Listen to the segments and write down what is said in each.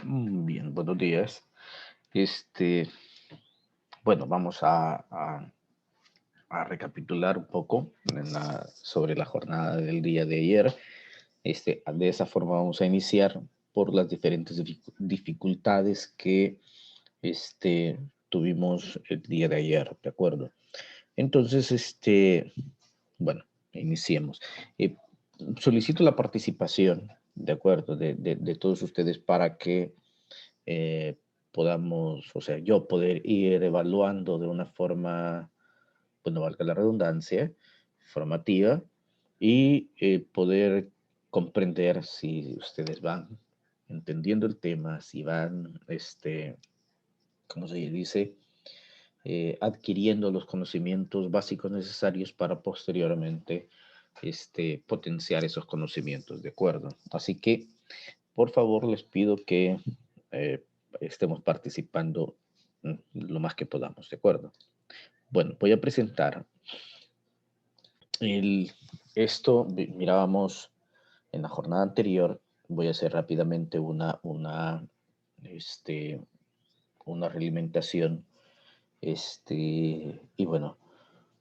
Bien, buenos días. Este, bueno, vamos a recapitular un poco sobre la jornada del día de ayer. De esa forma vamos a iniciar por las diferentes dificultades que tuvimos el día de ayer, ¿de acuerdo? Entonces, bueno, iniciemos. Eh, Solicito la participación, ¿de acuerdo? De todos ustedes para que eh, podamos, o sea, yo poder ir evaluando de una forma, pues no valga la redundancia, formativa y poder comprender si ustedes van entendiendo el tema, si van, ¿cómo se dice? Adquiriendo los conocimientos básicos necesarios para posteriormente potenciar esos conocimientos, ¿de acuerdo? Así que, por favor, les pido que eh, estemos participando lo más que podamos, ¿de acuerdo? Bueno, voy a presentar el, mirábamos en la jornada anterior, voy a hacer rápidamente este, una realimentación, y bueno,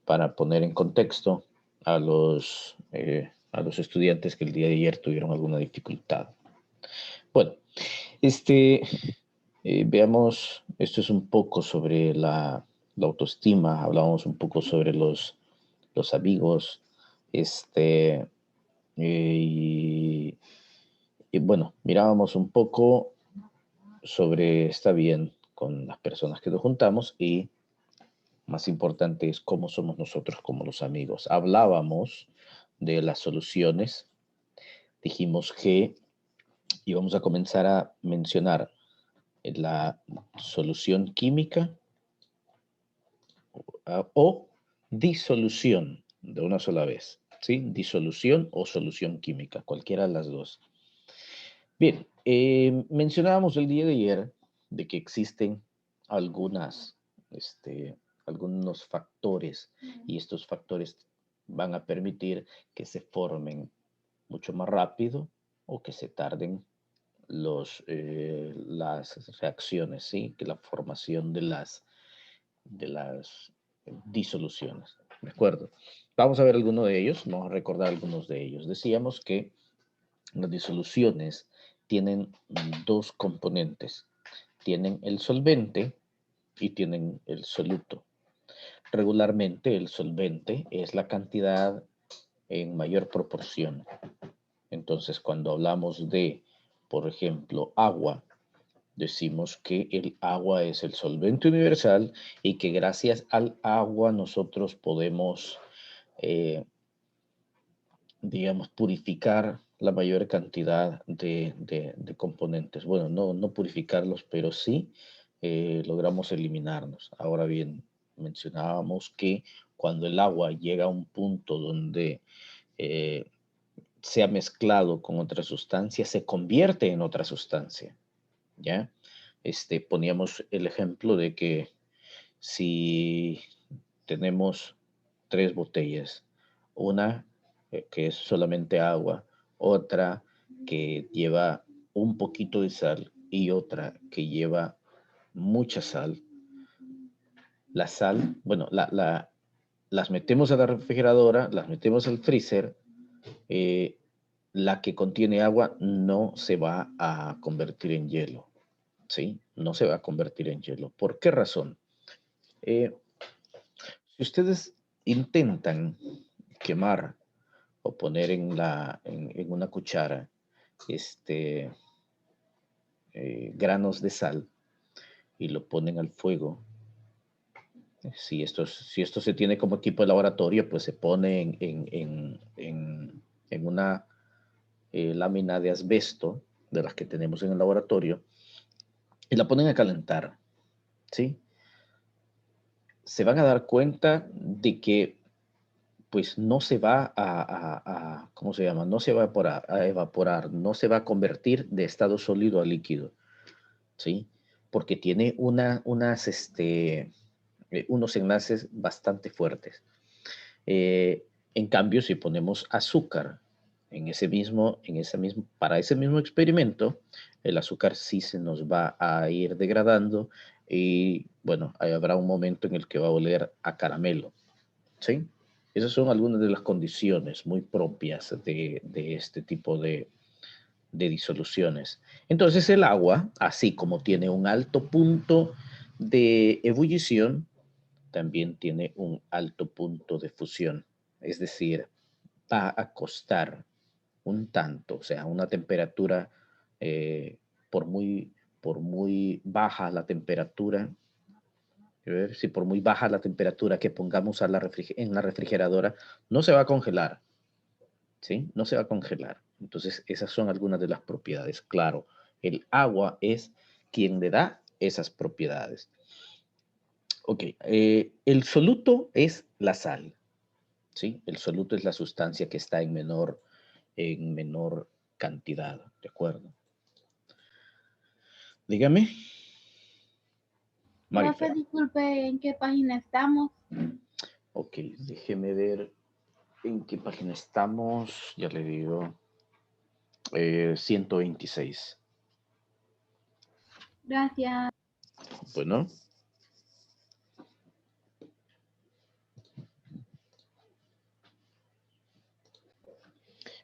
para poner en contexto a los estudiantes que el día de ayer tuvieron alguna dificultad. Bueno, este, veamos, esto es un poco sobre la autoestima, hablamos un poco sobre los amigos, y, y bueno, mirábamos un poco sobre está bien con las personas que nos juntamos y más importante es cómo somos nosotros como los amigos. Hablábamos de las soluciones, dijimos que íbamos a comenzar a mencionar la solución química o disolución de una sola vez, ¿sí? Disolución o solución química, cualquiera de las dos. Bien, mencionábamos el día de ayer de que existen algunas, algunos factores y estos factores van a permitir que se formen mucho más rápido o que se tarden las reacciones, ¿sí? Que la formación de las disoluciones. ¿De acuerdo? Vamos a ver algunos de ellos, vamos a recordar algunos de ellos. Decíamos que las disoluciones tienen dos componentes. Tienen el solvente y tienen el soluto. Regularmente el solvente es la cantidad en mayor proporción. Entonces, cuando hablamos de, por ejemplo, agua, decimos que el agua es el solvente universal y que gracias al agua nosotros podemos, eh, digamos, purificar la mayor cantidad de componentes. Bueno, no purificarlos, pero sí logramos eliminarnos. Ahora bien, mencionábamos que cuando el agua llega a un punto donde eh, se ha mezclado con otra sustancia, se convierte en otra sustancia, ¿ya? Poníamos el ejemplo de que si tenemos tres botellas, una que es solamente agua, otra que lleva un poquito de sal y otra que lleva mucha sal. La sal, bueno, las metemos a la refrigeradora, las metemos al freezer, eh, la que contiene agua no se va a convertir en hielo, ¿sí? No se va a convertir en hielo. ¿Por qué razón? Eh, si ustedes intentan quemar o poner en una cuchara granos de sal y lo ponen al fuego, si esto se tiene como equipo de laboratorio, pues se pone en una lámina de asbesto de las que tenemos en el laboratorio y la ponen a calentar, ¿sí? Se van a dar cuenta de que pues no se va ¿cómo se llama? No se va a evaporar, no se va a convertir de estado sólido a líquido, ¿sí? Porque tiene unos enlaces bastante fuertes. En cambio, si ponemos azúcar para ese mismo experimento, el azúcar sí se nos va a ir degradando y, bueno, ahí habrá un momento en el que va a oler a caramelo, ¿sí? Esas son algunas de las condiciones muy propias de este tipo de disoluciones. Entonces el agua, así como tiene un alto punto de ebullición, también tiene un alto punto de fusión. Es decir, va a costar un tanto, o sea, una temperatura, por muy baja la temperatura, si por muy baja la temperatura que pongamos en la refrigeradora, no se va a congelar, ¿sí? No se va a congelar. Entonces, esas son algunas de las propiedades. Claro, el agua es quien le da esas propiedades. Ok, el soluto es la sal, ¿sí? El soluto es la sustancia que está en menor cantidad, ¿de acuerdo? Dígame, Profe, Marifer. disculpe, ¿en qué página estamos? Ok, déjeme ver en qué página estamos. Ya le digo, 126. Gracias. Bueno,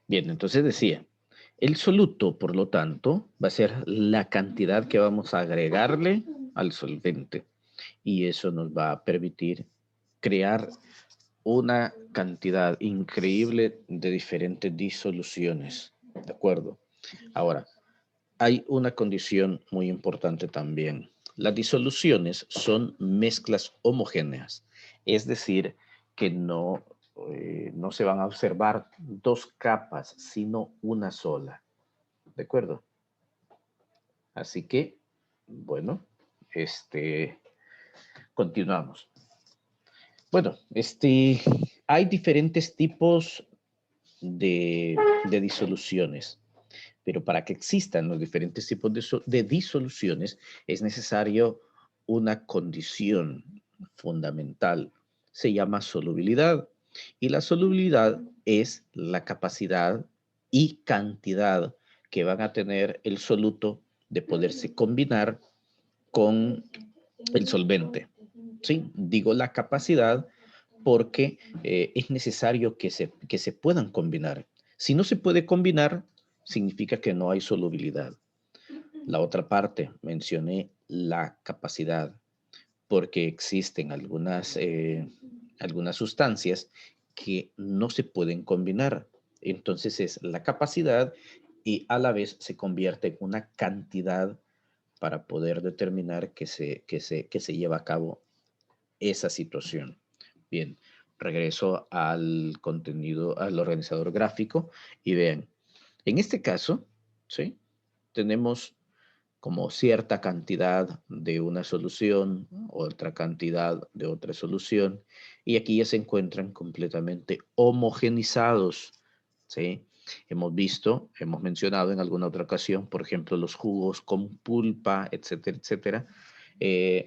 bien, entonces decía, el soluto, por lo tanto, va a ser la cantidad que vamos a agregarle al solvente. Y eso nos va a permitir crear una cantidad increíble de diferentes disoluciones. ¿De acuerdo? Ahora, hay una condición muy importante también. Las disoluciones son mezclas homogéneas, es decir, que no se van a observar dos capas, sino una sola. ¿De acuerdo? Así que, bueno, continuamos. Bueno, hay diferentes tipos de disoluciones. Pero para que existan los diferentes tipos de disoluciones es necesario una condición fundamental. Se llama solubilidad. Y la solubilidad es la capacidad y cantidad que van a tener el soluto de poderse combinar con el solvente. ¿Sí? Digo la capacidad porque es necesario que se puedan combinar. Si no se puede combinar, significa que no hay solubilidad. La otra parte, mencioné la capacidad, porque existen algunas sustancias que no se pueden combinar. Entonces es la capacidad y a la vez se convierte en una cantidad para poder determinar que se lleva a cabo esa situación. Bien, regreso al contenido, al organizador gráfico y vean, en este caso, ¿sí? Tenemos como cierta cantidad de una solución, otra cantidad de otra solución, y aquí ya se encuentran completamente homogenizados, ¿sí? Hemos mencionado en alguna otra ocasión, por ejemplo, los jugos con pulpa, etcétera, etcétera, eh,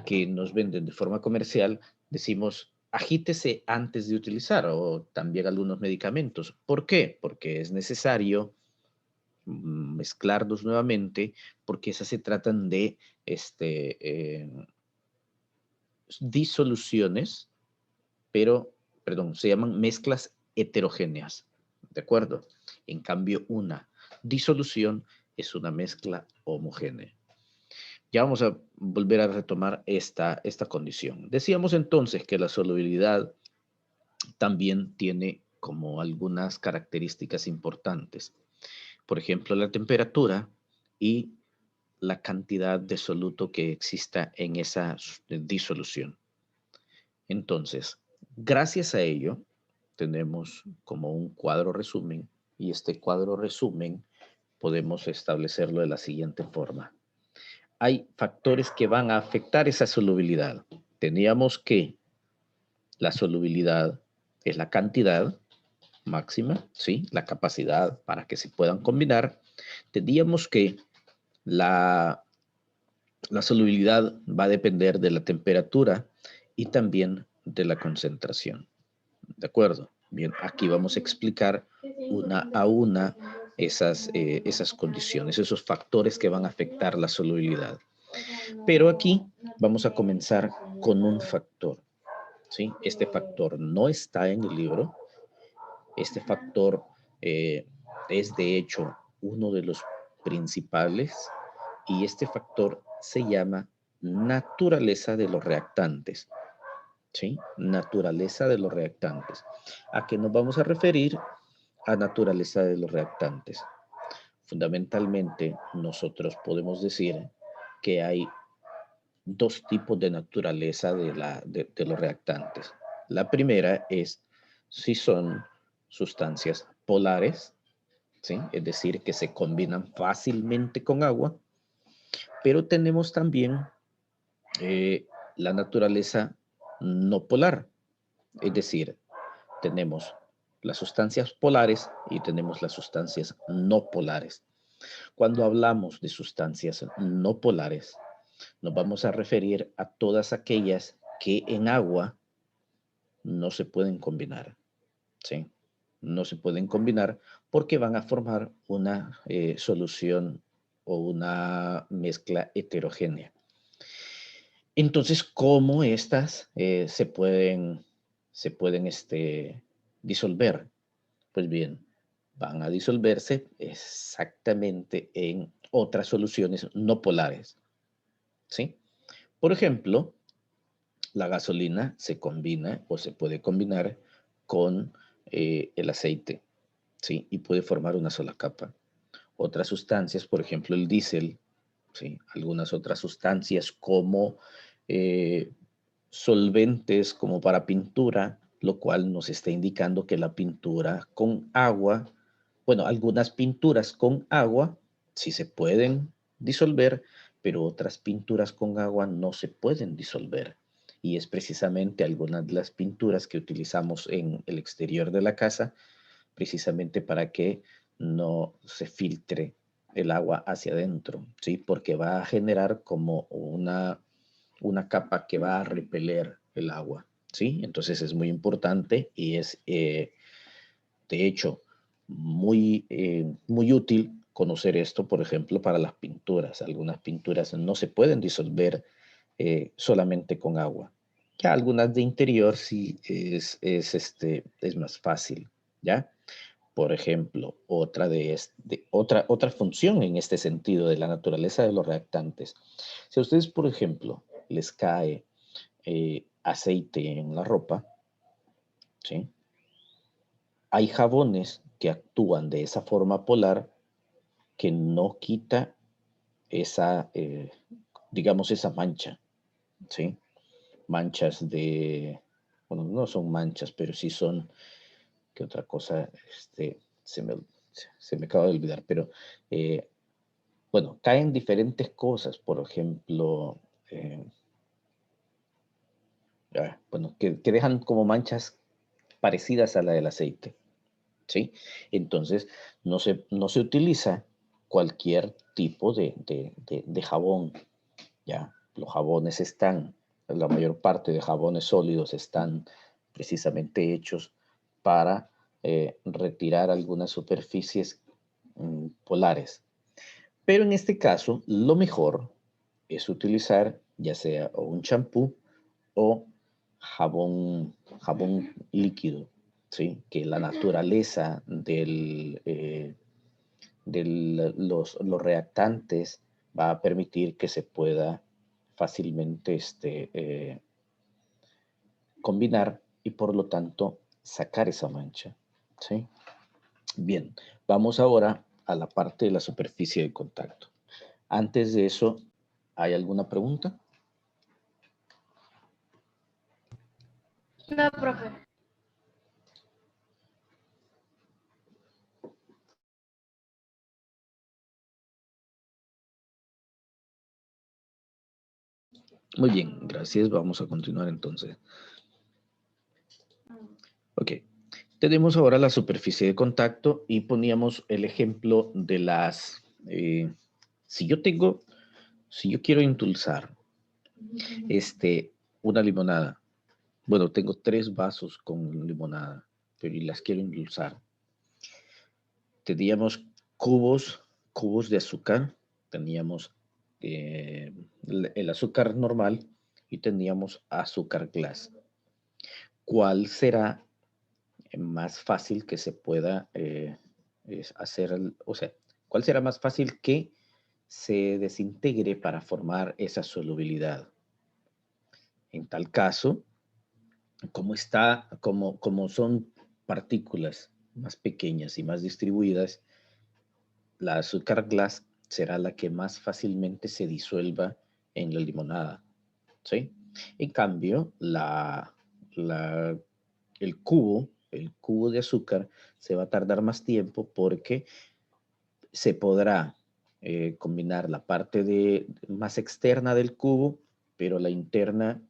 que nos venden de forma comercial, decimos, agítese antes de utilizar, o también algunos medicamentos. ¿Por qué? Porque es necesario mezclarlos nuevamente, porque esas se tratan de disoluciones, perdón, se llaman mezclas heterogéneas, ¿de acuerdo? En cambio, una disolución es una mezcla homogénea. Ya vamos a volver a retomar esta condición. Decíamos entonces que la solubilidad también tiene como algunas características importantes. Por ejemplo, la temperatura y la cantidad de soluto que exista en esa disolución. Entonces, gracias a ello, tenemos como un cuadro resumen y este cuadro resumen podemos establecerlo de la siguiente forma. Hay factores que van a afectar esa solubilidad. Teníamos que la solubilidad es la cantidad máxima, ¿sí? La capacidad para que se puedan combinar. Teníamos que la solubilidad va a depender de la temperatura y también de la concentración. ¿De acuerdo? Bien, aquí vamos a explicar una a una esas condiciones, esos factores que van a afectar la solubilidad. Pero aquí vamos a comenzar con un factor, ¿sí? Este factor no está en el libro. Este factor es de hecho uno de los principales y este factor se llama naturaleza de los reactantes. ¿Sí? Naturaleza de los reactantes. ¿A qué nos vamos a referir? A naturaleza de los reactantes. Fundamentalmente, nosotros podemos decir que hay dos tipos de naturaleza de los reactantes. La primera es si son sustancias polares, ¿sí? Es decir, que se combinan fácilmente con agua, pero tenemos también la naturaleza no polar, es decir, tenemos las sustancias polares y tenemos las sustancias no polares. Cuando hablamos de sustancias no polares, nos vamos a referir a todas aquellas que en agua no se pueden combinar, ¿sí? No se pueden combinar porque van a formar una solución o una mezcla heterogénea. Entonces, ¿cómo estas se pueden disolver? Pues bien, van a disolverse exactamente en otras soluciones no polares, ¿sí? Por ejemplo, la gasolina se combina o se puede combinar con el aceite, ¿sí? Y puede formar una sola capa. Otras sustancias, por ejemplo, el diésel, ¿sí? Algunas otras sustancias como eh, solventes como para pintura, lo cual nos está indicando que la pintura con agua, bueno, algunas pinturas con agua sí se pueden disolver, pero otras pinturas con agua no se pueden disolver. Y es precisamente algunas de las pinturas que utilizamos en el exterior de la casa, precisamente para que no se filtre el agua hacia adentro, ¿sí? Porque va a generar como una capa que va a repeler el agua, ¿sí? Entonces es muy importante y es, de hecho, muy útil conocer esto, por ejemplo, para las pinturas. Algunas pinturas no se pueden disolver solamente con agua. Ya algunas de interior sí es más fácil, ¿ya? Por ejemplo, otra función en este sentido de la naturaleza de los reactantes. Si a ustedes, por ejemplo, les cae aceite en la ropa, ¿sí? Hay jabones que actúan de esa forma polar que no quita esa, digamos, esa mancha, ¿sí? Manchas bueno, no son manchas, pero sí son, ¿qué otra cosa? Se me acaba de olvidar, pero bueno, caen diferentes cosas, por ejemplo, bueno, que dejan como manchas parecidas a la del aceite, ¿sí? Entonces, no se utiliza cualquier tipo de jabón, ¿ya? Los jabones la mayor parte de jabones sólidos están precisamente hechos para retirar algunas superficies polares. Pero en este caso, lo mejor es utilizar ya sea un champú o jabón líquido, ¿sí? Que la naturaleza de los reactantes va a permitir que se pueda fácilmente combinar y por lo tanto sacar esa mancha, ¿sí? Bien, vamos ahora a la parte de la superficie de contacto. Antes de eso, ¿hay alguna pregunta? No, profe. Muy bien, gracias. Vamos a continuar entonces. Ok, tenemos ahora la superficie de contacto y poníamos el ejemplo de si yo quiero endulzar una limonada, bueno, tengo 3 vasos con limonada, pero y las quiero endulzar. Teníamos cubos de azúcar, teníamos el azúcar normal y teníamos azúcar glass. ¿Cuál será más fácil que se pueda hacer, o sea, cuál será más fácil que se desintegre para formar esa solubilidad? En tal caso, como son partículas más pequeñas y más distribuidas, la azúcar glass será la que más fácilmente se disuelva en la limonada, ¿sí? En cambio, el cubo de azúcar se va a tardar más tiempo porque se podrá combinar la parte más externa del cubo, pero la interna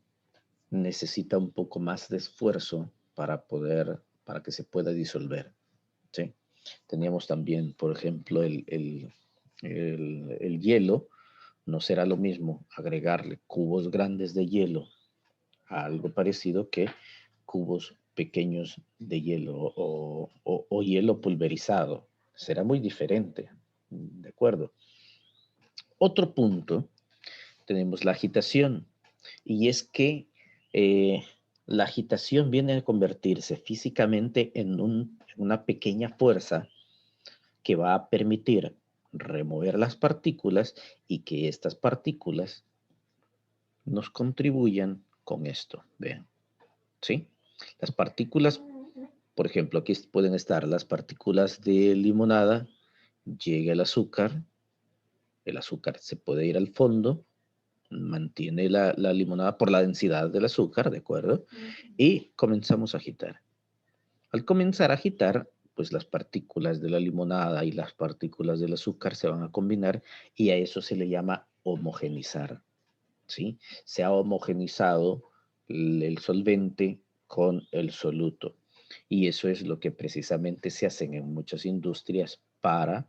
necesita un poco más de esfuerzo para que se pueda disolver, ¿sí? Teníamos también, por ejemplo, el hielo. No será lo mismo agregarle cubos grandes de hielo a algo parecido que cubos pequeños de hielo o hielo pulverizado. Será muy diferente, ¿de acuerdo? Otro punto, tenemos la agitación, y es que eh, la agitación viene a convertirse físicamente en una pequeña fuerza que va a permitir remover las partículas y que estas partículas nos contribuyan con esto. Vean, ¿sí? Las partículas, por ejemplo, aquí pueden estar las partículas de limonada, llega el azúcar se puede ir al fondo, mantiene la limonada por la densidad del azúcar, ¿de acuerdo? Y comenzamos a agitar. Al comenzar a agitar, pues las partículas de la limonada y las partículas del azúcar se van a combinar y a eso se le llama homogenizar, ¿sí? Se ha homogenizado el solvente con el soluto. Y eso es lo que precisamente se hacen en muchas industrias para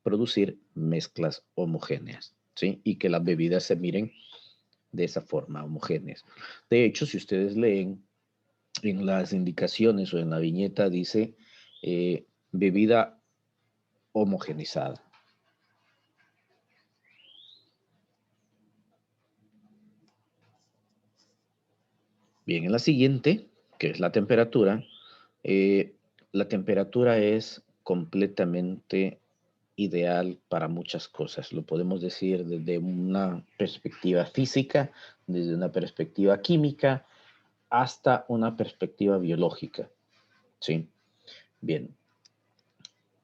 producir mezclas homogéneas, ¿sí? Y que las bebidas se miren de esa forma, homogéneas. De hecho, si ustedes leen en las indicaciones o en la viñeta, dice bebida homogenizada. Bien, en la siguiente, que es la temperatura es completamente ideal para muchas cosas. Lo podemos decir desde una perspectiva física, desde una perspectiva química, hasta una perspectiva biológica. ¿Sí? Bien.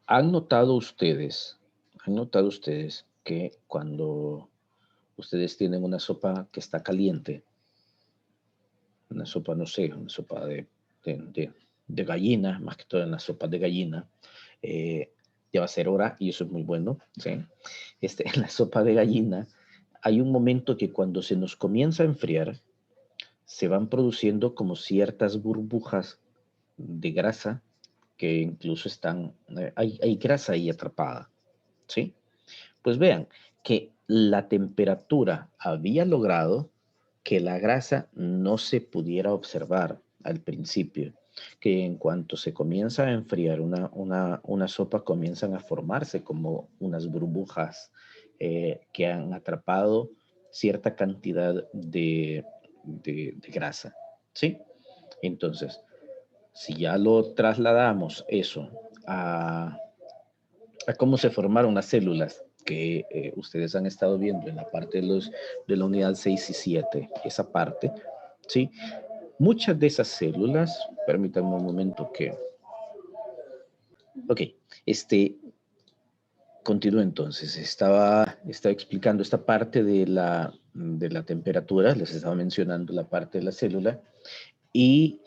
Han notado ustedes que cuando ustedes tienen una sopa que está caliente, una sopa, no sé, una sopa de gallina, más que todo en las sopas de gallina, ya va a ser hora y eso es muy bueno, ¿sí? En la sopa de gallina hay un momento que cuando se nos comienza a enfriar, se van produciendo como ciertas burbujas de grasa que incluso hay grasa ahí atrapada, ¿sí? Pues vean que la temperatura había logrado que la grasa no se pudiera observar al principio, que en cuanto se comienza a enfriar una sopa, comienzan a formarse como unas burbujas que han atrapado cierta cantidad de grasa, ¿sí? Entonces, si ya lo trasladamos eso a cómo se formaron las células que ustedes han estado viendo en la parte de la unidad 6 y 7, esa parte, ¿sí? Muchas de esas células, permítanme un momento que... Ok, continúo entonces. Estaba explicando esta parte de la temperatura, les estaba mencionando la parte de la célula, y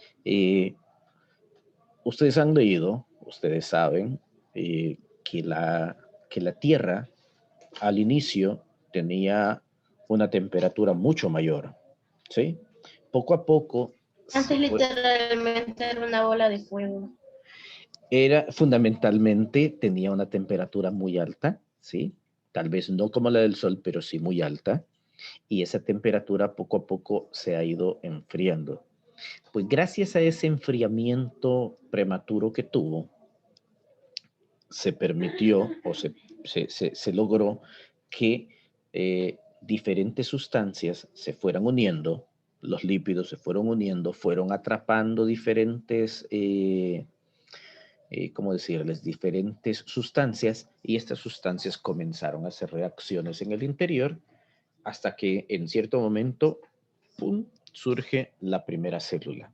ustedes han leído, ustedes saben que la Tierra al inicio tenía una temperatura mucho mayor, ¿sí? Poco a poco Antes literalmente era una bola de fuego. fundamentalmente tenía una temperatura muy alta, ¿sí? Tal vez no como la del Sol, pero sí muy alta. Y esa temperatura poco a poco se ha ido enfriando. Pues gracias a ese enfriamiento prematuro que tuvo, se permitió o se logró que diferentes sustancias se fueran uniendo, los lípidos se fueron uniendo, fueron atrapando diferentes, ¿cómo decirles? Diferentes sustancias, y estas sustancias comenzaron a hacer reacciones en el interior hasta que en cierto momento, ¡pum!, surge la primera célula,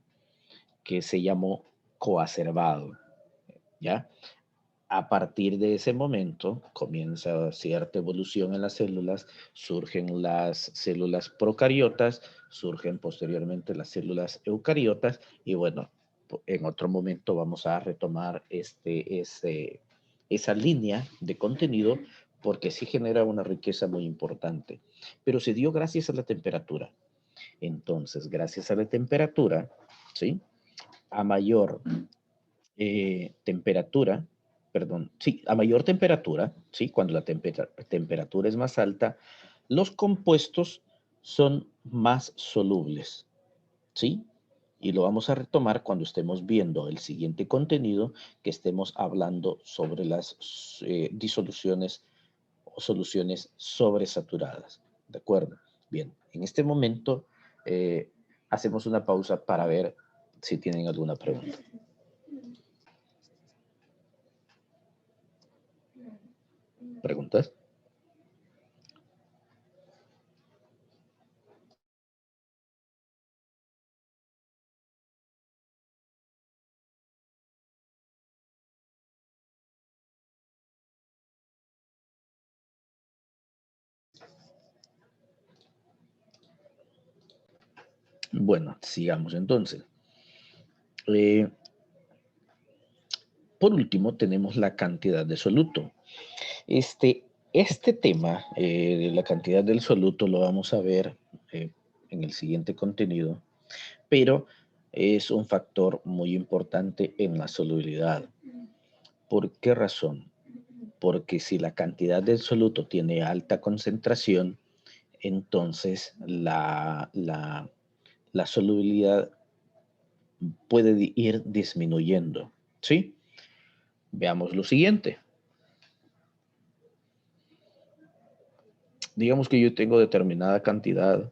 que se llamó coacervado, ¿ya? A partir de ese momento comienza cierta evolución en las células, surgen las células procariotas, surgen posteriormente las células eucariotas, y bueno, en otro momento vamos a retomar esa línea de contenido, porque sí genera una riqueza muy importante, pero se dio gracias a la temperatura. Entonces, gracias a la temperatura, ¿sí? A mayor temperatura, perdón, sí, a mayor temperatura, ¿sí? Cuando la temperatura es más alta, los compuestos son más solubles, ¿sí? Y lo vamos a retomar cuando estemos viendo el siguiente contenido, que estemos hablando sobre las disoluciones o soluciones sobresaturadas, ¿de acuerdo? Bien, en este momento hacemos una pausa para ver si tienen alguna pregunta. ¿Preguntas? Bueno, sigamos entonces. Por último, tenemos la cantidad de soluto. Este tema de la cantidad del soluto lo vamos a ver en el siguiente contenido, pero es un factor muy importante en la solubilidad. ¿Por qué razón? Porque si la cantidad del soluto tiene alta concentración, entonces la solubilidad puede ir disminuyendo, ¿sí? Veamos lo siguiente. Digamos que yo tengo determinada cantidad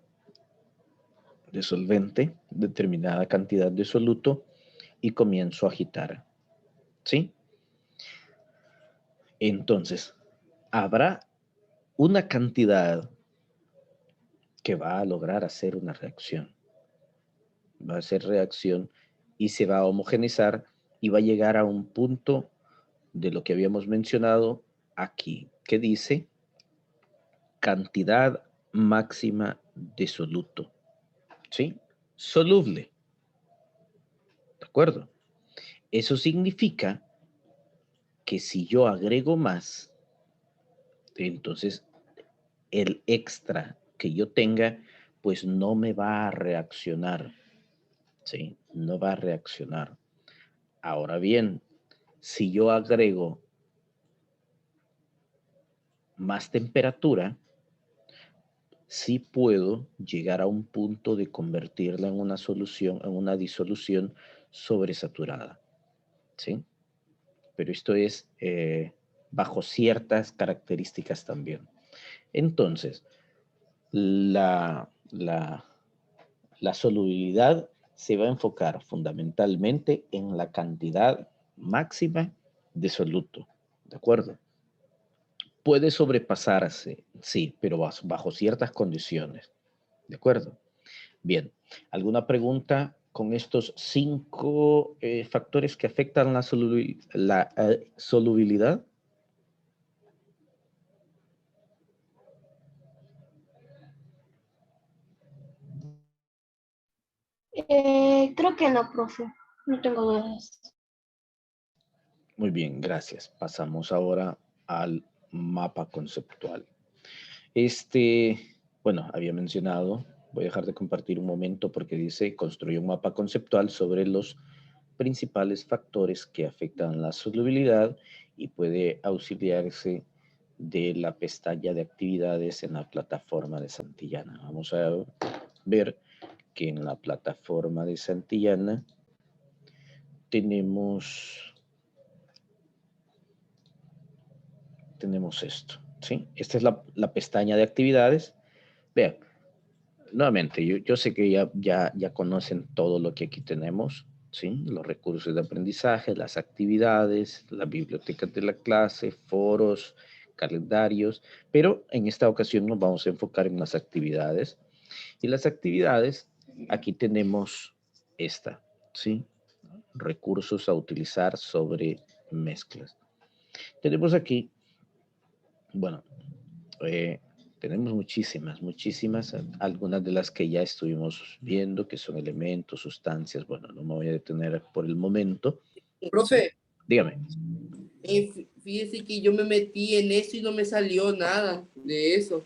de solvente, determinada cantidad de soluto, y comienzo a agitar, ¿sí? Entonces, habrá una cantidad que va a lograr hacer una reacción. Va a hacer reacción y se va a homogeneizar y va a llegar a un punto de lo que habíamos mencionado aquí, que dice cantidad máxima de soluto, ¿sí? Soluble, ¿de acuerdo? Eso significa que si yo agrego más, entonces el extra que yo tenga, pues no me va a reaccionar, ¿sí? No va a reaccionar. Ahora bien, si yo agrego más temperatura, sí puedo llegar a un punto de convertirla en una solución, en una disolución sobresaturada, ¿sí? Pero esto es bajo ciertas características también. Entonces, la solubilidad se va a enfocar fundamentalmente en la cantidad máxima de soluto, ¿de acuerdo? Puede sobrepasarse, sí, pero bajo ciertas condiciones, ¿de acuerdo? Bien, ¿alguna pregunta con estos 5 factores que afectan la solubilidad? Creo que no, profe. No tengo dudas. Muy bien, gracias. Pasamos ahora al mapa conceptual. Bueno, había mencionado, voy a dejar de compartir un momento porque dice, construye un mapa conceptual sobre los principales factores que afectan la solubilidad y puede auxiliarse de la pestaña de actividades en la plataforma de Santillana. Vamos a ver que en la plataforma de Santillana tenemos esto, ¿sí? Esta es la pestaña de actividades. Vean, nuevamente, yo sé que ya conocen todo lo que aquí tenemos, ¿sí? Los recursos de aprendizaje, las actividades, la biblioteca de la clase, foros, calendarios, pero en esta ocasión nos vamos a enfocar en las actividades. Y las actividades, aquí tenemos esta, ¿sí? Recursos a utilizar sobre mezclas. Tenemos aquí, bueno, tenemos muchísimas, algunas de las que ya estuvimos viendo, que son elementos, sustancias. Bueno, no me voy a detener por el momento. Profe, Dígame. fíjese que yo me metí en eso y no me salió nada de eso.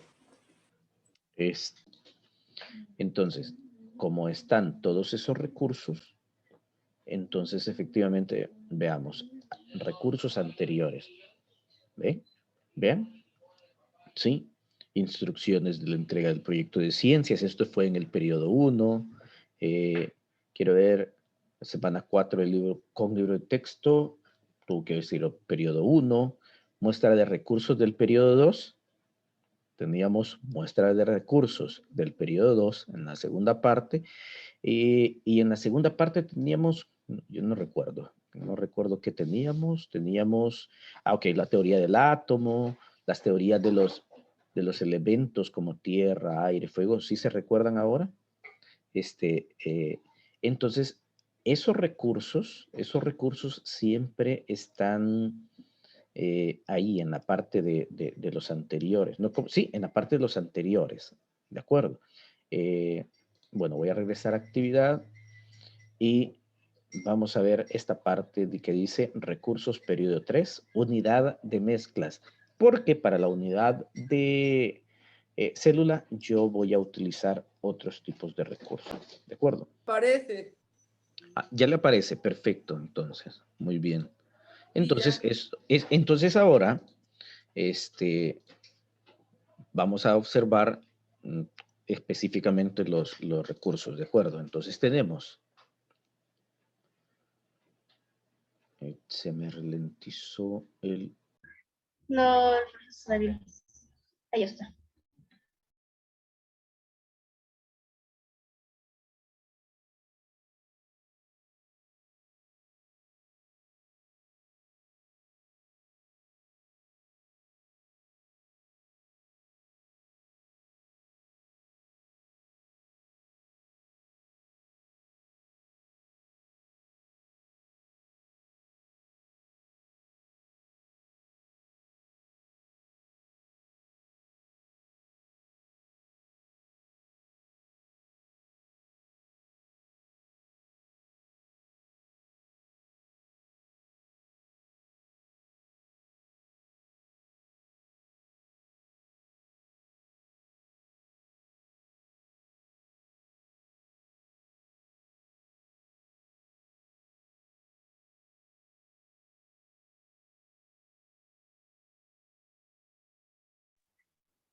Entonces, como están todos esos recursos, entonces efectivamente veamos recursos anteriores. ¿Ve? ¿Vean? ¿Sí? Instrucciones de la entrega del proyecto de ciencias. Esto fue en el periodo 1. Quiero ver, semana 4 del libro con libro de texto. Tuvo que decirlo, periodo 1. Muestra de recursos del periodo 2. Teníamos muestra de recursos del periodo 2 en la segunda parte. Y en la segunda parte teníamos, yo no recuerdo qué teníamos. Ok, la teoría del átomo, las teorías de los elementos como tierra, aire, fuego, ¿sí se recuerdan ahora? Entonces, esos recursos siempre están ahí en la parte de los anteriores. No, sí, en la parte de los anteriores, ¿de acuerdo? Bueno, voy a regresar a actividad y vamos a ver esta parte que dice recursos periodo 3, unidad de mezclas. Porque para la unidad de célula yo voy a utilizar otros tipos de recursos. ¿De acuerdo? Parece. Ya le aparece, perfecto, entonces. Muy bien. Entonces, entonces ahora, vamos a observar específicamente los recursos, ¿de acuerdo? Entonces tenemos, se me ralentizó el... No es necesario. Ahí está.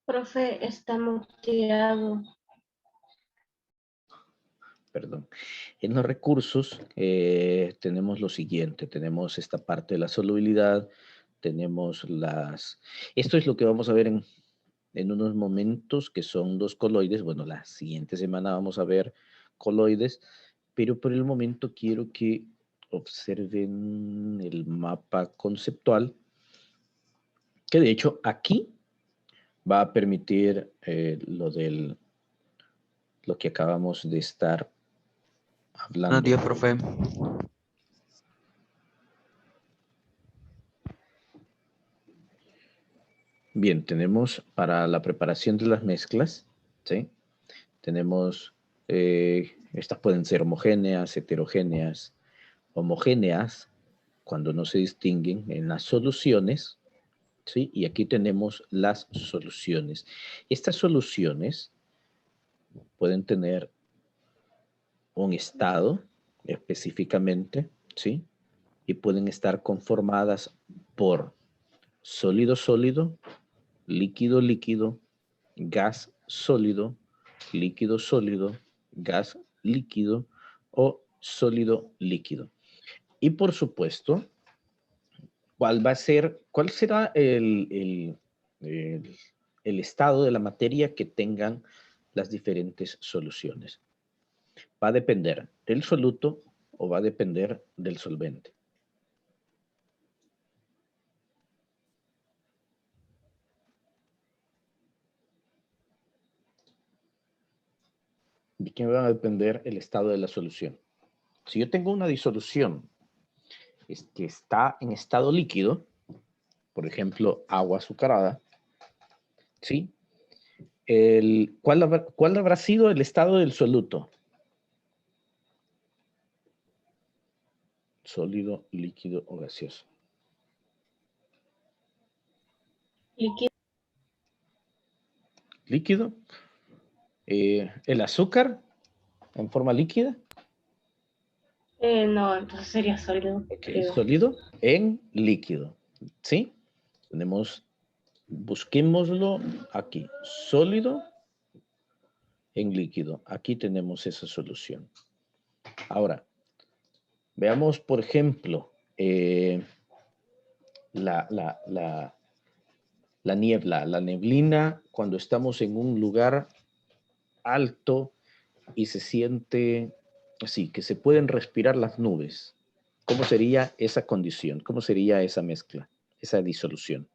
Profe, está muteado. Perdón. En los recursos tenemos lo siguiente, tenemos esta parte de la solubilidad, tenemos esto es lo que vamos a ver en unos momentos, que son dos coloides. Bueno, la siguiente semana vamos a ver coloides, pero por el momento quiero que observen el mapa conceptual, que de hecho aquí va a permitir lo que acabamos de estar hablando. Buenos días, profe. Bien, tenemos para la preparación de las mezclas, ¿sí? Tenemos, estas pueden ser homogéneas, heterogéneas. Homogéneas, cuando no se distinguen en las soluciones, ¿sí? Y aquí tenemos las soluciones. Estas soluciones pueden tener un estado específicamente, ¿sí? Y pueden estar conformadas por sólido-sólido, líquido-líquido, gas sólido, líquido sólido, gas líquido o sólido líquido. Y por supuesto, ¿cuál será el estado de la materia que tengan las diferentes soluciones? ¿Va a depender del soluto o va a depender del solvente? ¿De qué va a depender el estado de la solución? Si yo tengo una disolución que está en estado líquido, por ejemplo, agua azucarada, ¿sí? ¿Cuál habrá sido el estado del soluto? Sólido, líquido o gaseoso. Líquido. Líquido. ¿El azúcar en forma líquida? No, entonces sería sólido. Ok, Creo. sólido en líquido. ¿Sí? Busquémoslo aquí. Sólido en líquido. Aquí tenemos esa solución. Ahora, veamos, por ejemplo, la niebla, la neblina, cuando estamos en un lugar alto y se siente así, que se pueden respirar las nubes. ¿Cómo sería esa condición? ¿Cómo sería esa mezcla, esa disolución?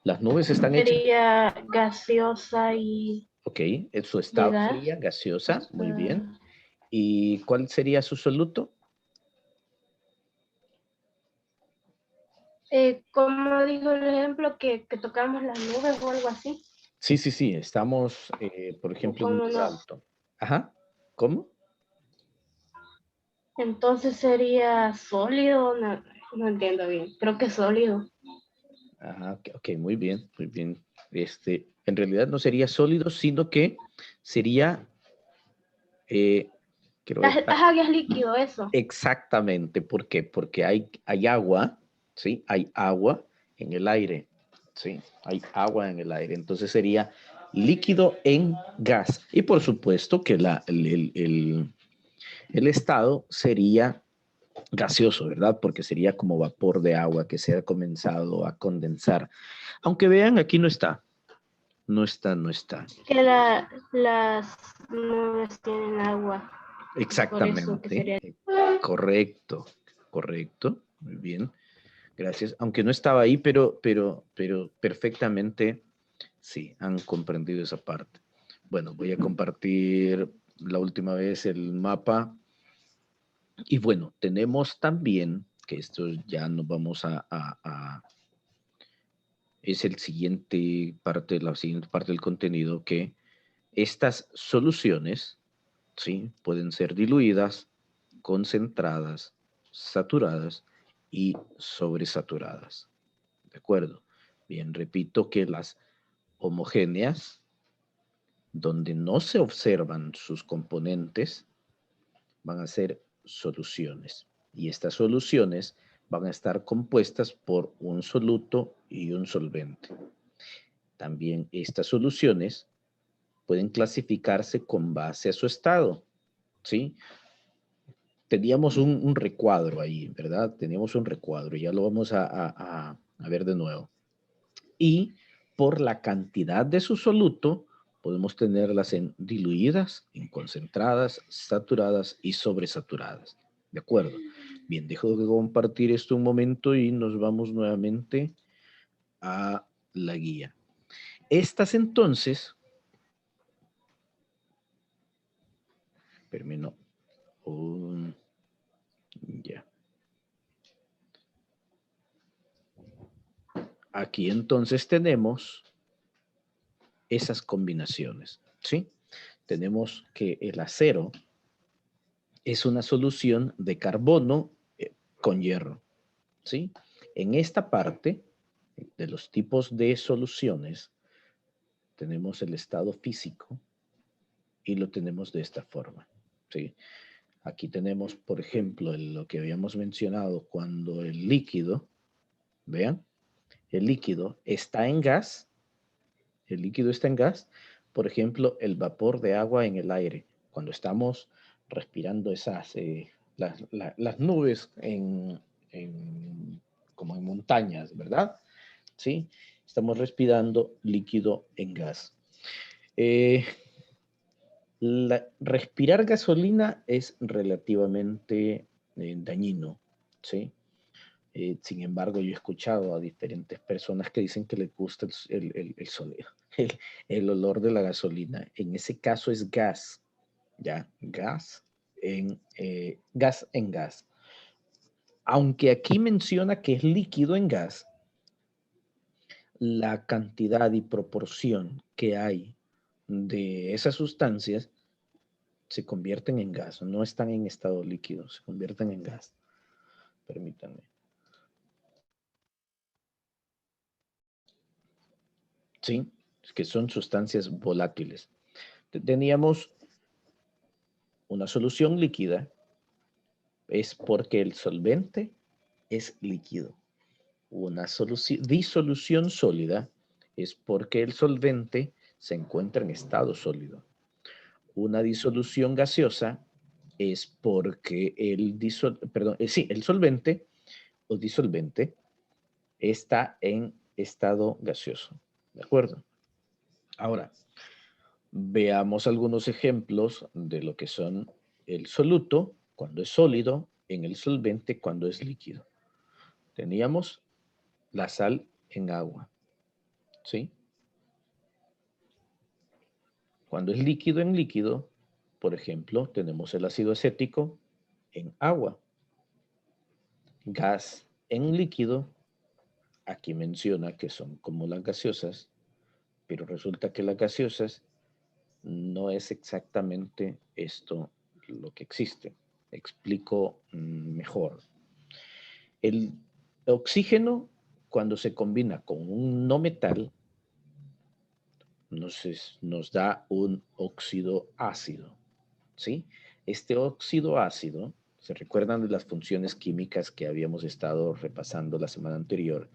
Las nubes están hechas. Sería gaseosa y Ok, en su de estado gas. sería gaseosa, muy bien. ¿Y cuál sería su soluto? Como dijo el ejemplo, que tocamos las nubes o algo así. Sí, sí, sí, estamos, por ejemplo, en un Como lugar no. alto. Ajá, ¿cómo? Entonces sería sólido, no, no entiendo bien. Creo que sólido. Ajá, ok, muy bien, muy bien. En realidad no sería sólido, sino que sería, quiero ver, Ajá, que es líquido eso. exactamente. ¿Por qué? Porque hay agua, ¿sí? Hay agua en el aire, ¿sí? Hay agua en el aire. Entonces sería líquido en gas. Y por supuesto que el estado sería gaseoso, ¿verdad? Porque sería como vapor de agua que se ha comenzado a condensar. Aunque vean, aquí no está. No está, no está. Que las nubes tienen agua. Por eso que Exactamente. sería. Correcto, correcto. Muy bien. Gracias. Aunque no estaba ahí, pero perfectamente sí, han comprendido esa parte. Bueno, voy a compartir la última vez el mapa. Y bueno, tenemos también, que esto ya nos vamos es el siguiente parte, la siguiente parte del contenido, que estas soluciones, ¿sí? Pueden ser diluidas, concentradas, saturadas y sobresaturadas. ¿De acuerdo? Bien, repito que las homogéneas, donde no se observan sus componentes, van a ser soluciones. Y estas soluciones van a estar compuestas por un soluto y un solvente. También estas soluciones pueden clasificarse con base a su estado, ¿sí? Teníamos un recuadro ahí, ¿verdad? Teníamos un recuadro, ya lo vamos a ver de nuevo. Y por la cantidad de su soluto, podemos tenerlas en diluidas, en concentradas, saturadas y sobresaturadas. ¿De acuerdo? Bien, dejo de compartir esto un momento y nos vamos nuevamente a la guía. Estas entonces, termino, ya. Aquí entonces tenemos esas combinaciones, ¿sí? Tenemos que el acero es una solución de carbono con hierro, ¿sí? En esta parte de los tipos de soluciones tenemos el estado físico y lo tenemos de esta forma, ¿sí? Aquí tenemos, por ejemplo, lo que habíamos mencionado cuando el líquido, vean, el líquido está en gas El líquido está en gas. Por ejemplo, el vapor de agua en el aire. Cuando estamos respirando esas, las nubes como en montañas, ¿verdad? ¿Sí? Estamos respirando líquido en gas. Respirar gasolina es relativamente dañino, ¿sí? Sin embargo, yo he escuchado a diferentes personas que dicen que les gusta el olor de la gasolina. En ese caso es gas, ¿ya? Gas en gas. Aunque aquí menciona que es líquido en gas, la cantidad y proporción que hay de esas sustancias se convierten en gas, no están en estado líquido, se convierten en gas. Permítanme. Sí, es que son sustancias volátiles. Teníamos una solución líquida, es porque el solvente es líquido. Una disolución sólida es porque el solvente se encuentra en estado sólido. Una disolución gaseosa es porque el solvente o disolvente está en estado gaseoso. ¿De acuerdo? Ahora, veamos algunos ejemplos de lo que son el soluto, cuando es sólido, en el solvente, cuando es líquido. Teníamos la sal en agua, ¿sí? Cuando es líquido en líquido, por ejemplo, tenemos el ácido acético en agua. Gas en líquido, aquí menciona que son como las gaseosas, pero resulta que las gaseosas no es exactamente esto lo que existe. Explico mejor. El oxígeno, cuando se combina con un no metal, nos da un óxido ácido, ¿sí? Este óxido ácido, ¿se recuerdan de las funciones químicas que habíamos estado repasando la semana anterior?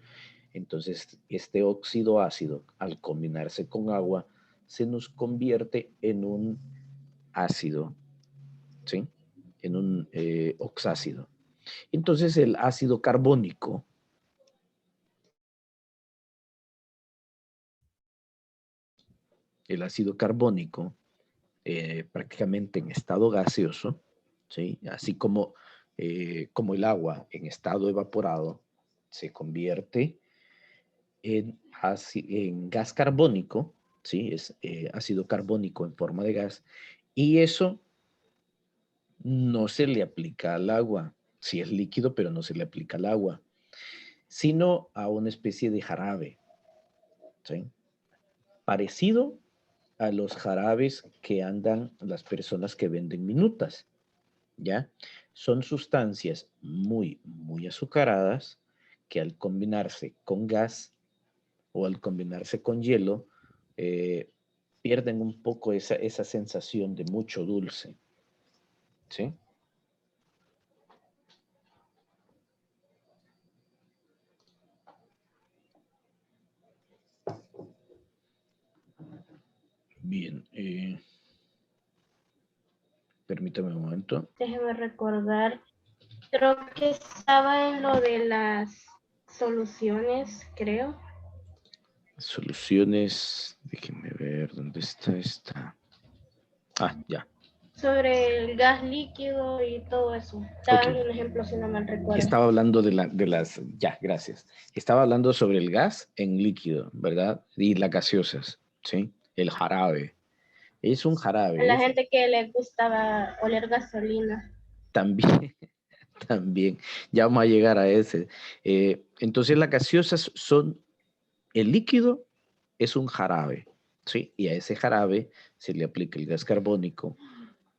Entonces, este óxido ácido, al combinarse con agua, se nos convierte en un ácido, ¿sí? En un oxácido. Entonces, el ácido carbónico prácticamente en estado gaseoso, ¿sí? Así como el agua en estado evaporado se convierte en gas carbónico, ¿sí? Es ácido carbónico en forma de gas, y eso no se le aplica al agua. Sí es líquido, pero no se le aplica al agua, sino a una especie de jarabe, ¿sí? Parecido a los jarabes que andan las personas que venden minutas, ¿ya? Son sustancias muy, muy azucaradas que al combinarse con gas o al combinarse con hielo, pierden un poco esa sensación de mucho dulce, ¿sí? Bien, permítame un momento. Déjeme recordar, creo que estaba en lo de las soluciones, creo. Soluciones, déjenme ver, ¿dónde está esta? Ah, ya. Sobre el gas líquido y todo eso. Estaba dando un ejemplo si no mal recuerdo. Estaba hablando de las, ya, gracias. Estaba hablando sobre el gas en líquido, ¿verdad? Y las gaseosas, ¿sí? El jarabe. Es un jarabe. A la gente que le gustaba oler gasolina. También, también. Ya vamos a llegar a ese. Entonces las gaseosas son, el líquido es un jarabe, ¿sí? Y a ese jarabe se le aplica el gas carbónico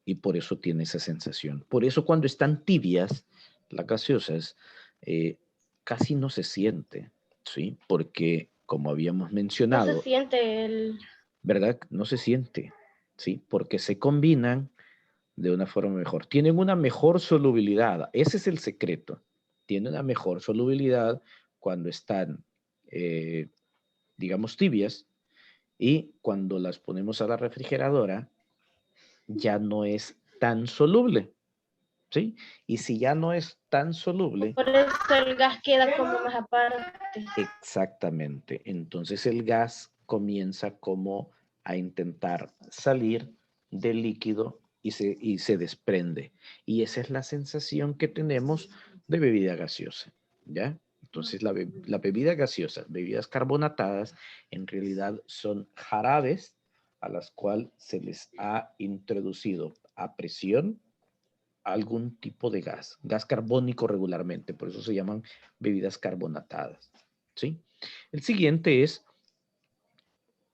y por eso tiene esa sensación. Por eso cuando están tibias, las gaseosas, casi no se siente, ¿sí? Porque, como habíamos mencionado, no se siente el... ¿verdad? No se siente, ¿sí? Porque se combinan de una forma mejor. Tienen una mejor solubilidad. Ese es el secreto. Tienen una mejor solubilidad cuando están, digamos, tibias, Y cuando las ponemos a la refrigeradora, ya no es tan soluble, ¿sí? Y si ya no es tan soluble, Por eso el gas queda como más aparte. exactamente, entonces el gas comienza como a intentar salir del líquido y se desprende. Y esa es la sensación que tenemos de bebida gaseosa, ¿ya? Entonces la bebida gaseosa, bebidas carbonatadas, en realidad son jarabes a las cuales se les ha introducido a presión algún tipo de gas carbónico regularmente, por eso se llaman bebidas carbonatadas, ¿sí? El siguiente es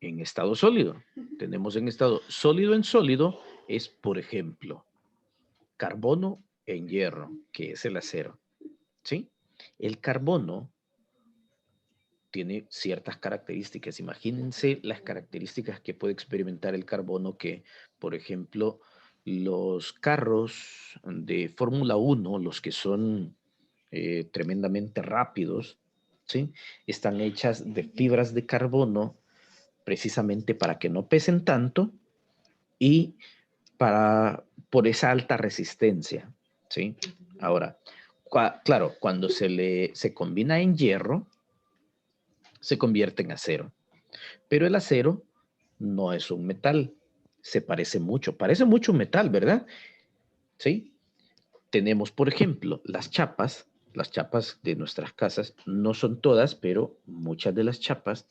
en estado sólido. Tenemos en estado sólido en sólido es, por ejemplo, carbono en hierro, que es el acero, ¿sí? El carbono tiene ciertas características. Imagínense las características que puede experimentar el carbono que, por ejemplo, los carros de Fórmula 1, los que son tremendamente rápidos, ¿sí? Están hechas de fibras de carbono precisamente para que no pesen tanto y por esa alta resistencia, ¿sí? Ahora, claro, cuando se combina en hierro, se convierte en acero. Pero el acero no es un metal, se parece mucho un metal, ¿verdad? ¿Sí? Tenemos, por ejemplo, las chapas de nuestras casas, no son todas, pero muchas de las chapas,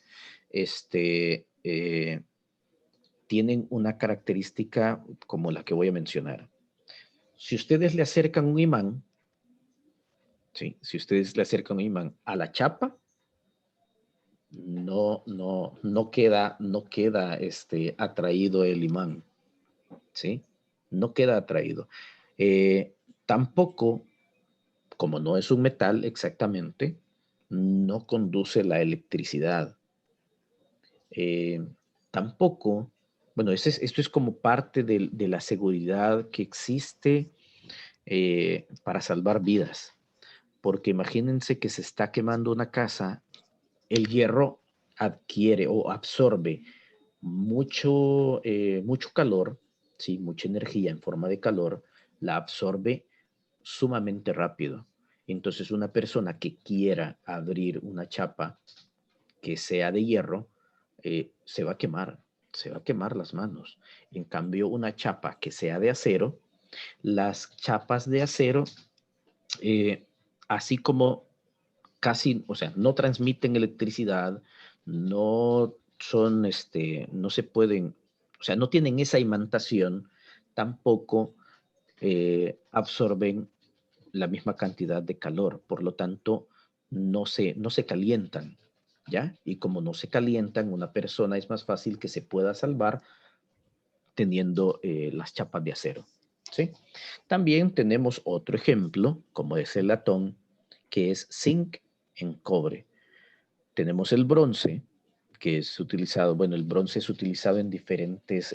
tienen una característica como la que voy a mencionar. Si ustedes le acercan un imán, ¿sí? Si ustedes le acercan un imán a la chapa, no queda atraído el imán, ¿sí? No queda atraído. Tampoco, como no es un metal exactamente, no conduce la electricidad. Tampoco, bueno, esto es como parte de la seguridad que existe para salvar vidas, porque imagínense que se está quemando una casa, el hierro adquiere o absorbe mucho calor, ¿sí? Mucha energía en forma de calor, la absorbe sumamente rápido. Entonces una persona que quiera abrir una chapa que sea de hierro, se va a quemar las manos. En cambio, una chapa que sea de acero, las chapas de acero, eh, así como casi, o sea, no transmiten electricidad, no son, no se pueden, o sea, no tienen esa imantación, tampoco absorben la misma cantidad de calor, por lo tanto, no se calientan, ¿ya? Y como no se calientan, una persona es más fácil que se pueda salvar teniendo las chapas de acero, ¿sí? También tenemos otro ejemplo, como es el latón, que es zinc en cobre. Tenemos el bronce, que es utilizado, bueno, el bronce es utilizado en diferentes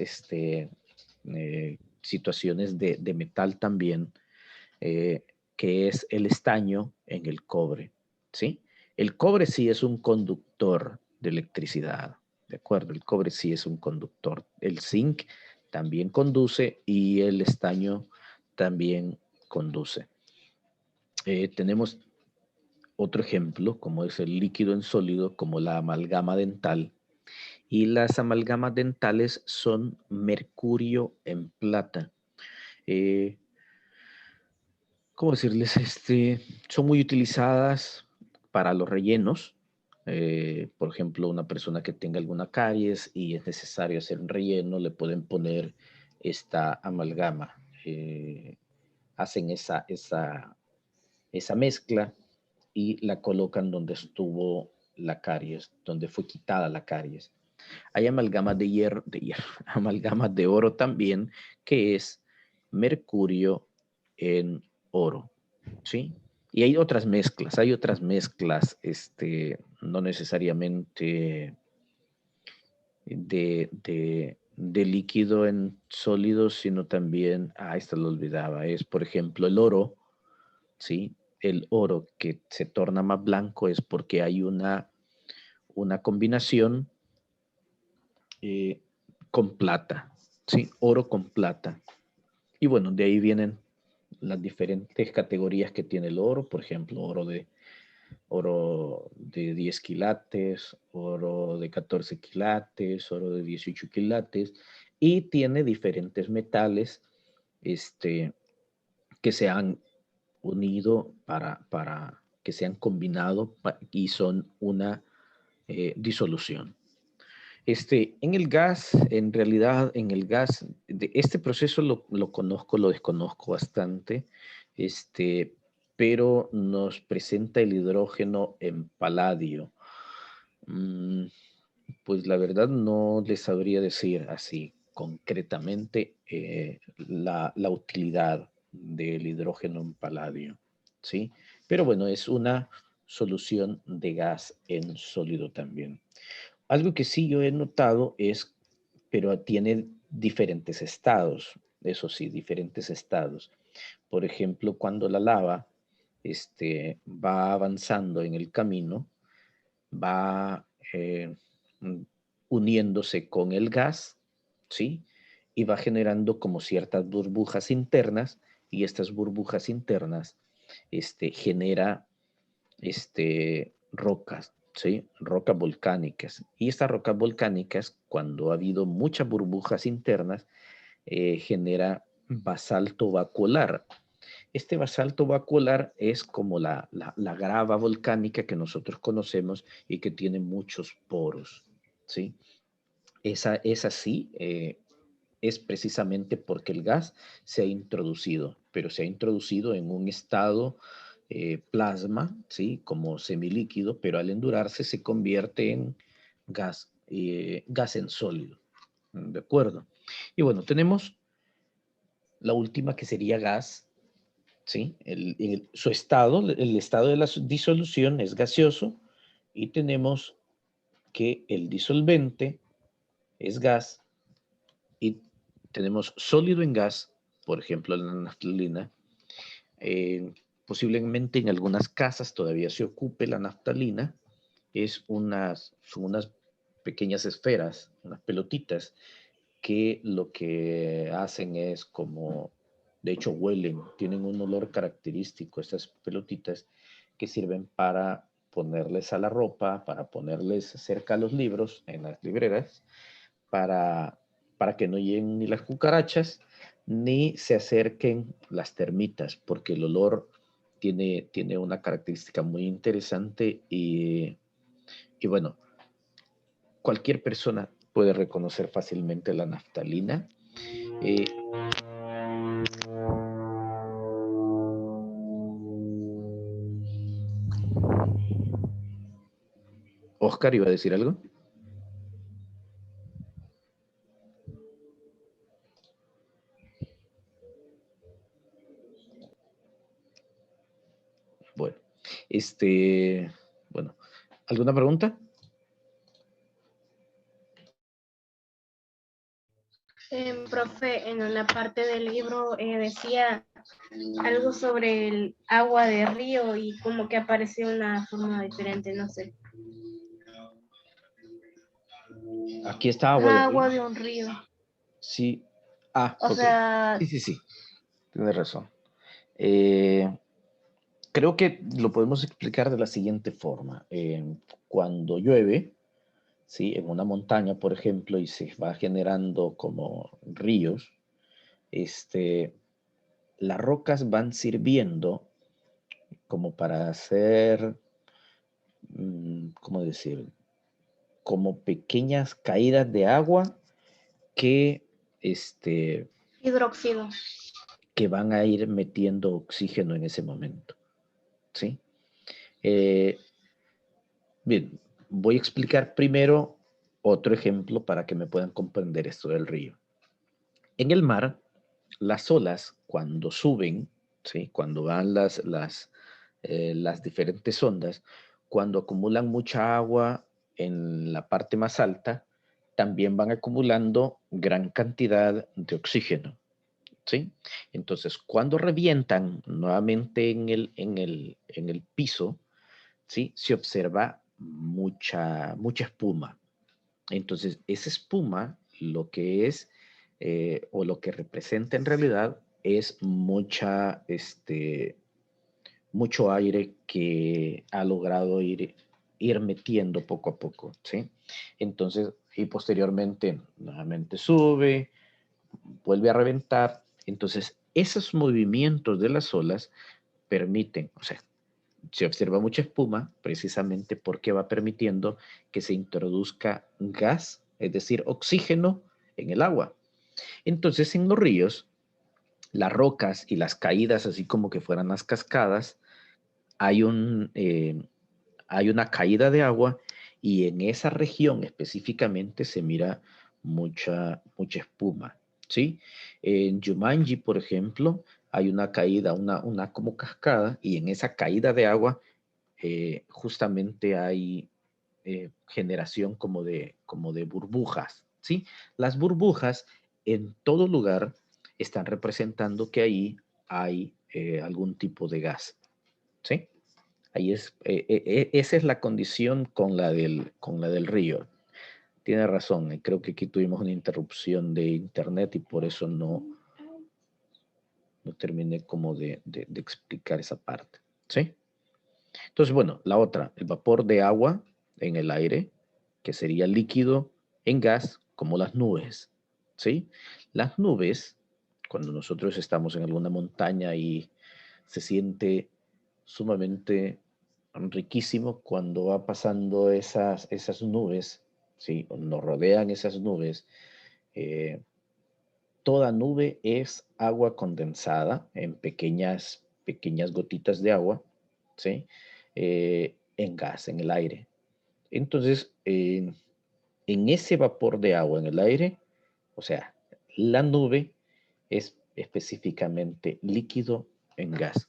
situaciones de metal también, que es el estaño en el cobre, ¿sí? El cobre sí es un conductor de electricidad, ¿de acuerdo? El cobre sí es un conductor. El zinc también conduce y el estaño también conduce. Tenemos otro ejemplo, como es el líquido en sólido, como la amalgama dental. Y las amalgamas dentales son mercurio en plata. Eh, ¿Cómo decirles? Son muy utilizadas para los rellenos. Por ejemplo, una persona que tenga alguna caries y es necesario hacer un relleno, le pueden poner esta amalgama. Hacen esa mezcla y la colocan donde estuvo la caries, donde fue quitada la caries. Hay amalgamas amalgamas de oro también, que es mercurio en oro, ¿sí? Y hay otras mezclas, no necesariamente de líquido en sólido, sino también, esta lo olvidaba, es por ejemplo el oro, ¿sí? El oro que se torna más blanco es porque hay una combinación con plata, ¿sí? Oro con plata. Y bueno, de ahí vienen las diferentes categorías que tiene el oro, por ejemplo, oro de 10 quilates, oro de 14 quilates, oro de 18 quilates, y tiene diferentes metales que se han unido para que se han combinado y son una disolución. En el gas, en realidad, en el gas, de este proceso lo conozco, lo desconozco bastante, pero nos presenta el hidrógeno en paladio. Pues la verdad no les sabría decir así concretamente la utilidad del hidrógeno en paladio, ¿sí? Pero bueno, es una solución de gas en sólido también. Algo que sí yo he notado es, pero tiene diferentes estados, eso sí, diferentes estados. Por ejemplo, cuando la lava va avanzando en el camino, va uniéndose con el gas, ¿sí? Y va generando como ciertas burbujas internas, y estas burbujas internas genera rocas, ¿sí? Rocas volcánicas. Y estas rocas volcánicas, cuando ha habido muchas burbujas internas, genera basalto vacuolar. Este basalto vacuolar es como la grava volcánica que nosotros conocemos y que tiene muchos poros, ¿sí? Esa sí es precisamente porque el gas se ha introducido, pero se ha introducido en un estado plasma, ¿sí? Como semilíquido, pero al endurarse se convierte en gas en sólido, ¿de acuerdo? Y bueno, tenemos la última que sería gas, ¿sí? Su estado, el estado de la disolución es gaseoso, y tenemos que el disolvente es gas, y tenemos sólido en gas, por ejemplo, la naftalina. Posiblemente en algunas casas todavía se ocupe la naftalina. Son unas pequeñas esferas, unas pelotitas, que lo que hacen es como, de hecho huelen, tienen un olor característico, estas pelotitas, que sirven para ponerles a la ropa, para ponerles cerca a los libros en las libreras, para que no lleguen ni las cucarachas ni se acerquen las termitas, porque el olor tiene una característica muy interesante, y bueno, cualquier persona puede reconocer fácilmente la naftalina. Oscar, ¿iba a decir algo? Bueno, bueno, ¿alguna pregunta? Profe, en una parte del libro decía algo sobre el agua de río y como que apareció una forma diferente, no sé. Aquí está agua de Agua río. de un río. Sí. O ok. sea, Sí. Tienes razón. Creo que lo podemos explicar de la siguiente forma. Cuando llueve, ¿sí? En una montaña, por ejemplo, y se va generando como ríos, las rocas van sirviendo como para hacer, ¿cómo decir? Como pequeñas caídas de agua que, hidróxido. que van a ir metiendo oxígeno en ese momento, ¿sí? Bien, voy a explicar primero otro ejemplo para que me puedan comprender esto del río. En el mar, las olas, cuando suben, ¿sí? Cuando van las diferentes ondas, cuando acumulan mucha agua en la parte más alta, también van acumulando gran cantidad de oxígeno, ¿sí? Entonces, cuando revientan nuevamente en el piso, ¿sí? Se observa mucha espuma. Entonces, esa espuma lo que es, o lo que representa en realidad, es mucho aire que ha logrado ir metiendo poco a poco, ¿sí? Entonces, y posteriormente, nuevamente sube, vuelve a reventar. Entonces, esos movimientos de las olas permiten, o sea, se observa mucha espuma precisamente porque va permitiendo que se introduzca gas, es decir, oxígeno en el agua. Entonces, en los ríos, las rocas y las caídas, así como que fueran las cascadas, hay hay una caída de agua y en esa región específicamente se mira mucha espuma, ¿sí? En Jumanji, por ejemplo, hay una caída, una como cascada, y en esa caída de agua justamente hay generación como de burbujas, ¿sí? Las burbujas en todo lugar están representando que ahí hay algún tipo de gas, ¿sí? Ahí esa es la condición con la del río. Tiene razón, creo que aquí tuvimos una interrupción de internet y por eso no terminé como de explicar esa parte, ¿sí? Entonces, bueno, la otra, el vapor de agua en el aire, que sería líquido en gas, como las nubes, ¿sí? Las nubes, cuando nosotros estamos en alguna montaña y se siente sumamente riquísimo cuando va pasando esas nubes, ¿sí? Nos rodean esas nubes. eh, Toda nube es agua condensada en pequeñas gotitas de agua, ¿sí? En gas, en el aire. Entonces, en ese vapor de agua en el aire, o sea, la nube es específicamente líquido en gas.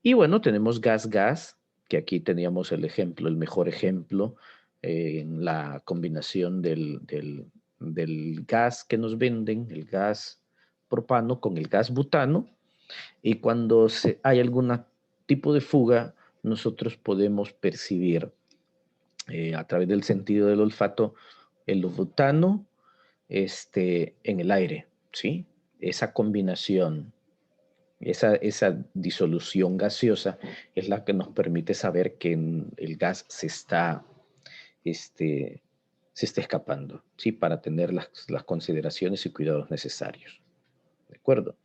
Y bueno, tenemos gas, que aquí teníamos el ejemplo, el mejor ejemplo, en la combinación del gas que nos venden, el gas propano con el gas butano, y cuando hay algún tipo de fuga, nosotros podemos percibir a través del sentido del olfato el butano en el aire, ¿sí? Esa combinación, esa disolución gaseosa es la que nos permite saber que el gas este, se está escapando, ¿sí? Para tener las consideraciones y cuidados necesarios. ¿De acuerdo?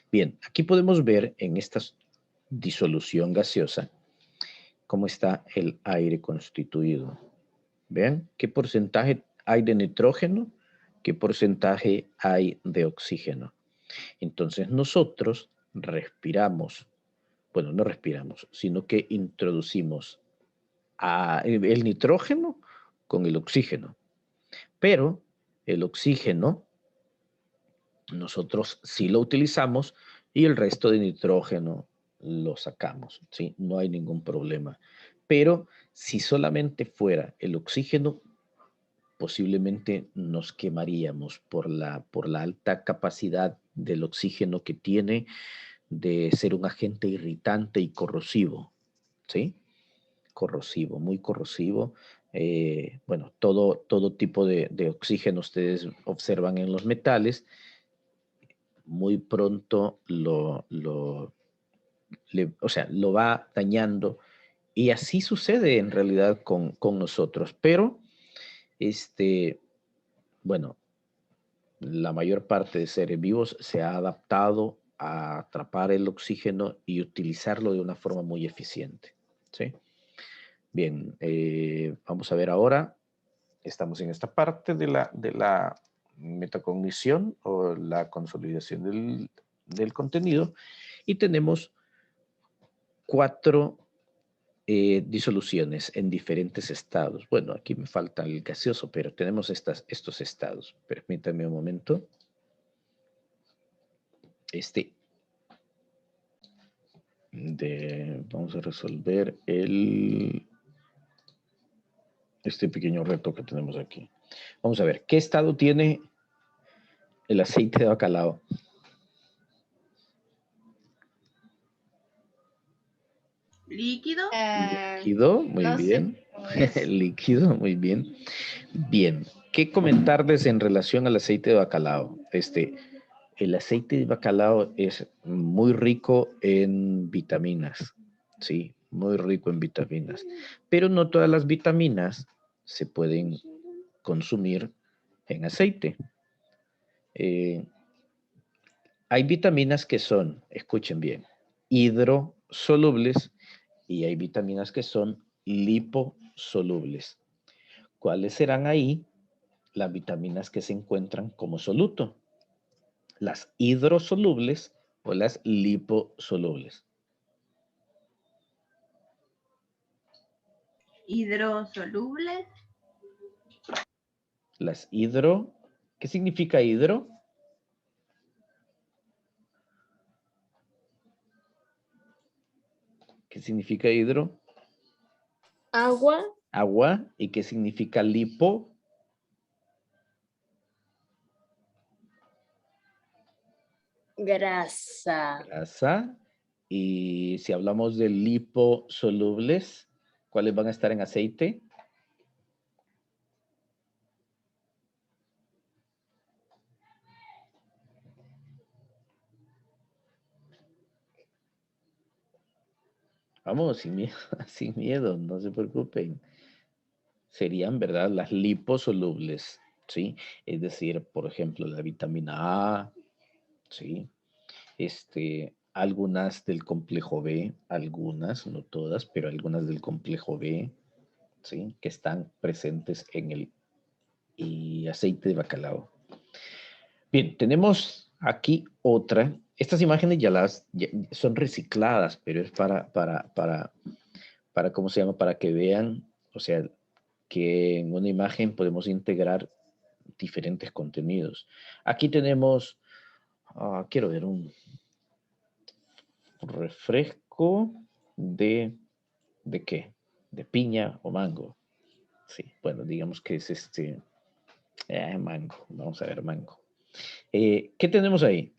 Bien, aquí podemos ver en esta disolución gaseosa cómo está el aire constituido. Vean qué porcentaje hay de nitrógeno, qué porcentaje hay de oxígeno. Entonces nosotros respiramos, bueno, no respiramos, sino que introducimos el nitrógeno con el oxígeno. Pero el oxígeno nosotros sí lo utilizamos y el resto de nitrógeno lo sacamos, ¿sí? No hay ningún problema. Pero si solamente fuera el oxígeno, posiblemente nos quemaríamos por la alta capacidad del oxígeno que tiene de ser un agente irritante y corrosivo, ¿sí? Corrosivo, muy corrosivo. Bueno, todo tipo de oxígeno ustedes observan en los metales, muy pronto o sea, lo va dañando y así sucede en realidad con nosotros, pero bueno, la mayor parte de seres vivos se ha adaptado a atrapar el oxígeno y utilizarlo de una forma muy eficiente, ¿sí? Bien, vamos a ver ahora, estamos en esta parte de la metacognición o la consolidación del contenido y tenemos 4 disoluciones en diferentes estados. Bueno, aquí me falta el gaseoso, pero tenemos estos estados. Permítanme un momento. Vamos a resolver este pequeño reto que tenemos aquí. Vamos a ver, ¿qué estado tiene el aceite de bacalao? ¿Líquido? Líquido, muy No sé. bien. Líquido, muy bien. Bien, ¿qué comentarles en relación al aceite de bacalao? El aceite de bacalao es muy rico en vitaminas, sí, muy rico en vitaminas, pero no todas las vitaminas se pueden consumir en aceite. Eh, Hay vitaminas que son, escuchen bien, hidrosolubles y hay vitaminas que son liposolubles. ¿Cuáles serán ahí las vitaminas que se encuentran como soluto? ¿Las hidrosolubles o las liposolubles? Hidrosolubles. Las hidro, ¿qué significa hidro? ¿Qué significa hidro? Agua. Agua. ¿Y qué significa lipo? Grasa. Grasa. Y si hablamos de liposolubles, ¿cuáles van a estar en aceite? Vamos, sin miedo, sin miedo, no se preocupen. Serían, ¿verdad? Las liposolubles, ¿sí? Es decir, por ejemplo, la vitamina A, ¿sí? Algunas del complejo B, algunas, no todas, pero algunas del complejo B, ¿sí? Que están presentes en el aceite de bacalao. Bien, tenemos aquí otra. Estas imágenes ya son recicladas, pero es para, ¿cómo se llama? Para que vean, o sea, que en una imagen podemos integrar diferentes contenidos. Aquí tenemos, quiero ver un refresco ¿de qué? De piña o mango. Sí, bueno, digamos que es mango. Vamos a ver, mango. ¿Qué tenemos ahí?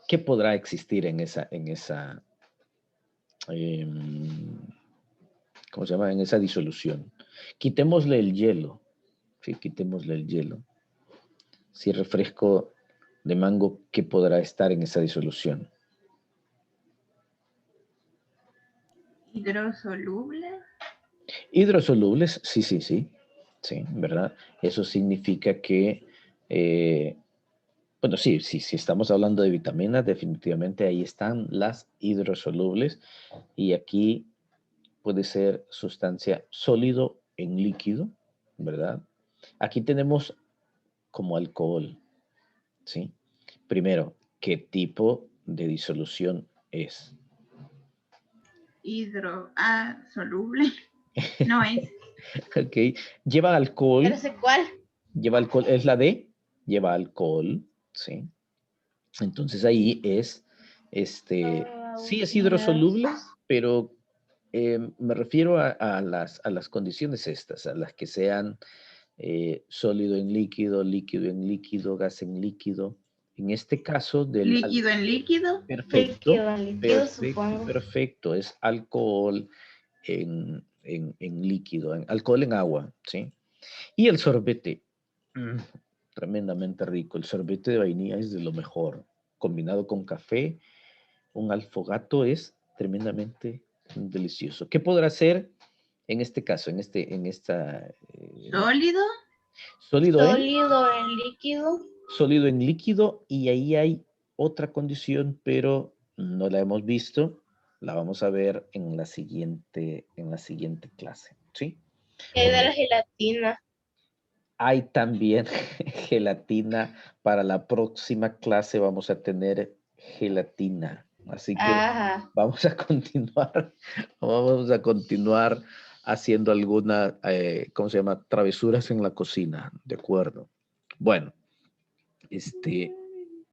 ¿Qué podrá existir en esa ¿cómo se llama? En esa disolución. Quitémosle el hielo. Sí, quitémosle el hielo. Si refresco de mango, ¿qué podrá estar en esa disolución? Hidrosolubles. Hidrosolubles, sí, sí, sí. Sí, ¿verdad? Eso significa que, bueno, sí, si estamos hablando de vitaminas, definitivamente ahí están las hidrosolubles y aquí puede ser sustancia sólido en líquido, ¿verdad? Aquí tenemos como alcohol, ¿sí? Primero, ¿qué tipo de disolución es? Soluble. No es. Ok, lleva alcohol. Pero sé cuál. Lleva alcohol, es la D, lleva alcohol, ¿sí? Entonces ahí es, sí es hidrosoluble, pero me refiero a las condiciones estas, a las que sean sólido en líquido, líquido en líquido, gas en líquido. En este caso del... Líquido en líquido. Perfecto, Líquido en líquido, perfecto, supongo. perfecto. Es alcohol en líquido, alcohol en agua, ¿sí? Y el sorbete, tremendamente rico. El sorbete de vainilla es de lo mejor. Combinado con café, un alfogato es tremendamente delicioso. ¿Qué podrá ser en este caso, en esta... Sólido. Sólido en... Sólido en líquido. Sólido en líquido y ahí hay otra condición, pero no la hemos visto. La vamos a ver en la siguiente clase, ¿sí? Es de la gelatina. Hay también gelatina. Para la próxima clase vamos a tener gelatina. Así que Ajá. vamos a continuar haciendo alguna, ¿cómo se llama? Travesuras en la cocina, ¿de acuerdo? Bueno,